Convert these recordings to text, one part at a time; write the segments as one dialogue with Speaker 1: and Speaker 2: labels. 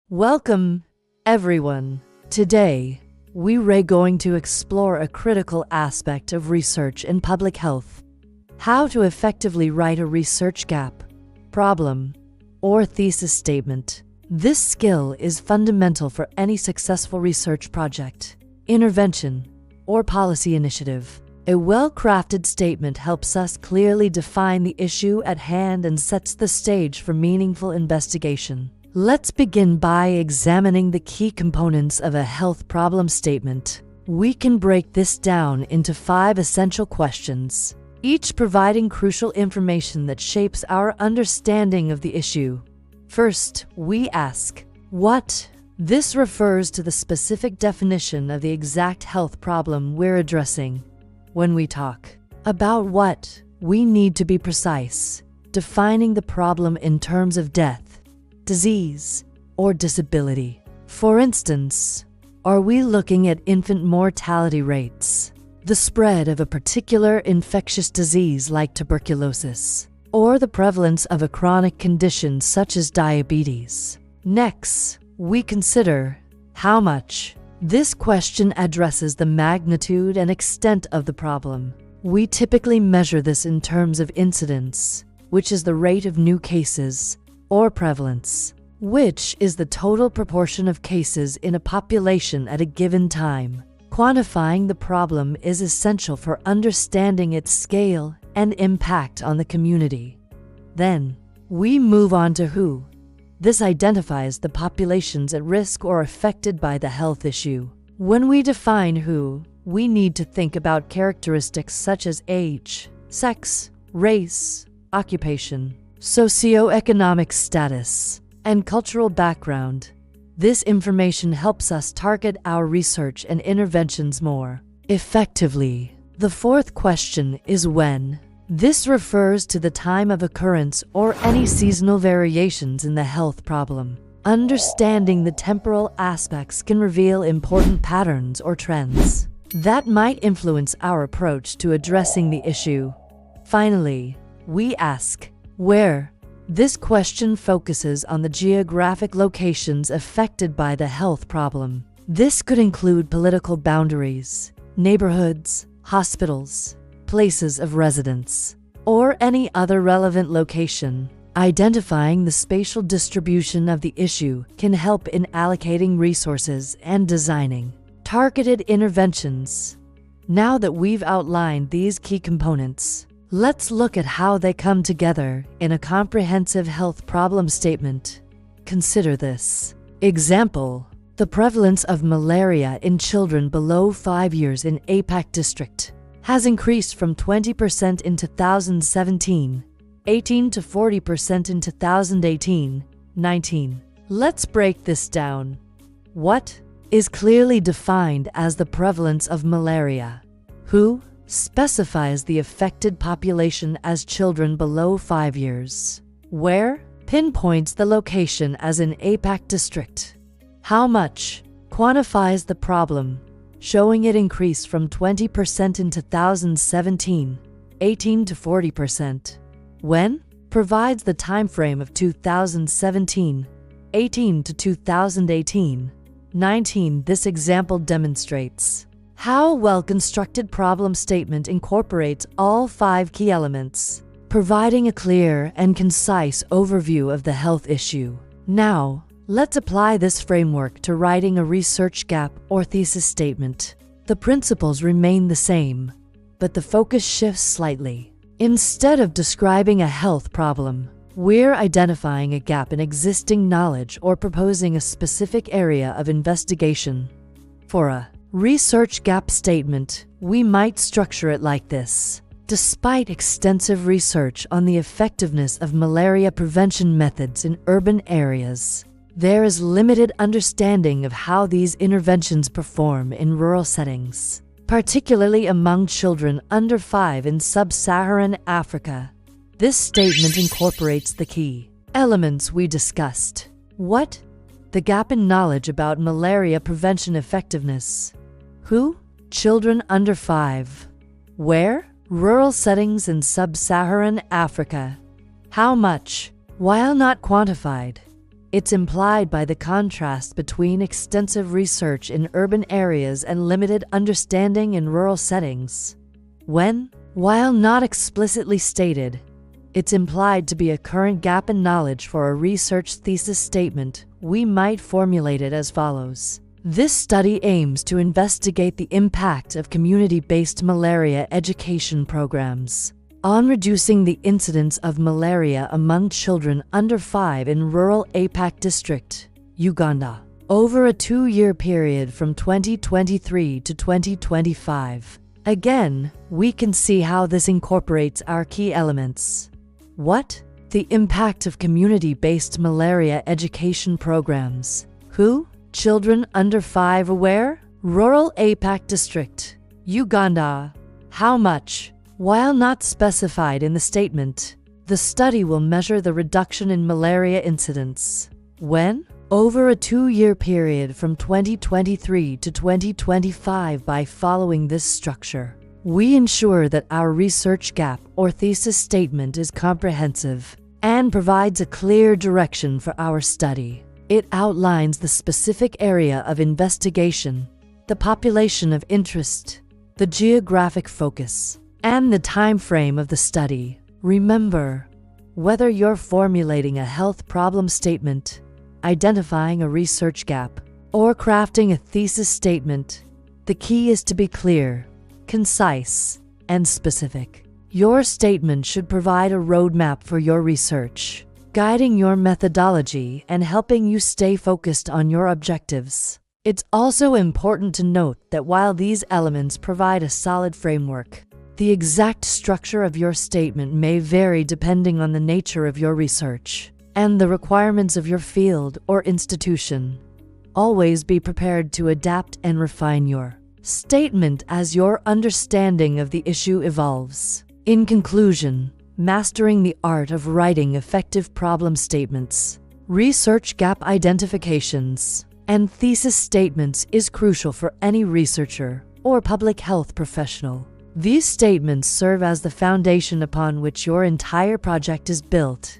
Speaker 1: Welcome, everyone. Today, we're going to explore a critical aspect of research in public health: how to effectively write a research gap, problem, or thesis statement. This skill is fundamental for any successful research project, intervention, or policy initiative. A well-crafted statement helps us clearly define the issue at hand and sets the stage for meaningful investigation. Let's begin by examining the key components of a health problem statement. We can break this down into 5 essential questions, each providing crucial information that shapes our understanding of the issue. First, we ask, what? This refers to the specific definition of the exact health problem we're addressing. When we talk about what, we need to be precise, defining the problem in terms of death, disease, or disability. For instance, are we looking at infant mortality rates, the spread of a particular infectious disease like tuberculosis, or the prevalence of a chronic condition such as diabetes? Next, we consider how much. This question addresses the magnitude and extent of the problem. We typically measure this in terms of incidence, which is the rate of new cases, or prevalence, which is the total proportion of cases in a population at a given time. Quantifying the problem is essential for understanding its scale and impact on the community. Then, we move on to who. This identifies the populations at risk or affected by the health issue. When we define who, we need to think about characteristics such as age, sex, race, occupation, socioeconomic status, and cultural background. This information helps us target our research and interventions more effectively. The fourth question is when. This refers to the time of occurrence or any seasonal variations in the health problem. Understanding the temporal aspects can reveal important patterns or trends that might influence our approach to addressing the issue. Finally, we ask, where? This question focuses on the geographic locations affected by the health problem. This could include political boundaries, neighborhoods, hospitals, places of residence, or any other relevant location. Identifying the spatial distribution of the issue can help in allocating resources and designing targeted interventions. Now that we've outlined these key components, let's look at how they come together in a comprehensive health problem statement. Consider this. Example: the prevalence of malaria in children below 5 years in APAC district has increased from 20% in 2017, 18 to 40% in 2018-19. Let's break this down. What is clearly defined as the prevalence of malaria? Who specifies the affected population as children below 5 years. Where pinpoints the location as in APAC district. How much quantifies the problem, showing it increased from 20% in 2017, 18 to 40%. When provides the time frame of 2017, 18 to 2018, 19. This example demonstrates how a well-constructed problem statement incorporates all 5 key elements, providing a clear and concise overview of the health issue. Now, let's apply this framework to writing a research gap or thesis statement. The principles remain the same, but the focus shifts slightly. Instead of describing a health problem, we're identifying a gap in existing knowledge or proposing a specific area of investigation. For a research gap statement, we might structure it like this. Despite extensive research on the effectiveness of malaria prevention methods in urban areas, there is limited understanding of how these interventions perform in rural settings, particularly among children under 5 in sub-Saharan Africa. This statement incorporates the key elements we discussed. What? The gap in knowledge about malaria prevention effectiveness. Who? Children under 5. Where? Rural settings in sub-Saharan Africa. How much? While not quantified, It's implied by the contrast between extensive research in urban areas and limited understanding in rural settings. While not explicitly stated, it's implied to be a current gap in knowledge for a research thesis statement. We might formulate it as follows. This study aims to investigate the impact of community-based malaria education programs on reducing the incidence of malaria among children under 5 in rural APAC district, Uganda, over a 2-year period from 2023 to 2025. Again, we can see how this incorporates our key elements. What? The impact of community-based malaria education programs. Who? Children under 5 where? Rural APAC district, Uganda. How much? While not specified in the statement, the study will measure the reduction in malaria incidence. When? Over a 2-year period from 2023 to 2025. By following this structure, we ensure that our research gap or thesis statement is comprehensive and provides a clear direction for our study. It outlines the specific area of investigation, the population of interest, the geographic focus, and the time frame of the study. Remember, whether you're formulating a health problem statement, identifying a research gap, or crafting a thesis statement, the key is to be clear, concise, and specific. Your statement should provide a roadmap for your research, guiding your methodology and helping you stay focused on your objectives. It's also important to note that while these elements provide a solid framework, the exact structure of your statement may vary depending on the nature of your research and the requirements of your field or institution. Always be prepared to adapt and refine your statement as your understanding of the issue evolves. In conclusion, mastering the art of writing effective problem statements, research gap identifications, and thesis statements is crucial for any researcher or public health professional. These statements serve as the foundation upon which your entire project is built.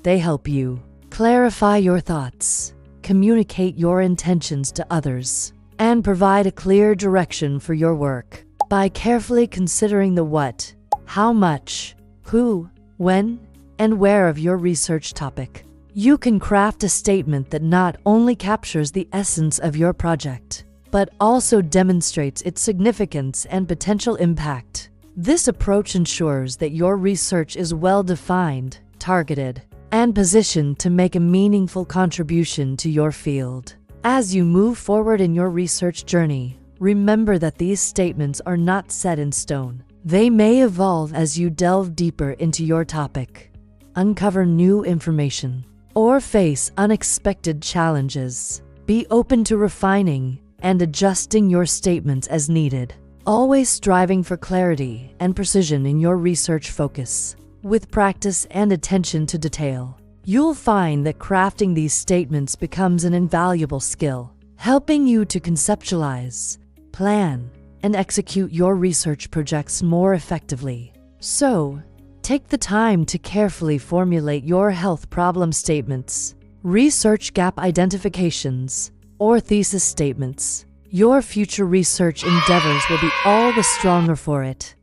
Speaker 1: They help you clarify your thoughts, communicate your intentions to others, and provide a clear direction for your work. By carefully considering the what, how much, who, when, and where of your research topic, you can craft a statement that not only captures the essence of your project, but also demonstrates its significance and potential impact. This approach ensures that your research is well-defined, targeted, and positioned to make a meaningful contribution to your field. As you move forward in your research journey, remember that these statements are not set in stone. They may evolve as you delve deeper into your topic, uncover new information, or face unexpected challenges. Be open to refining and adjusting your statements as needed, always striving for clarity and precision in your research focus. With practice and attention to detail, you'll find that crafting these statements becomes an invaluable skill, helping you to conceptualize, plan, and execute your research projects more effectively. So, take the time to carefully formulate your health problem statements, research gap identifications, or thesis statements. Your future research endeavors will be all the stronger for it.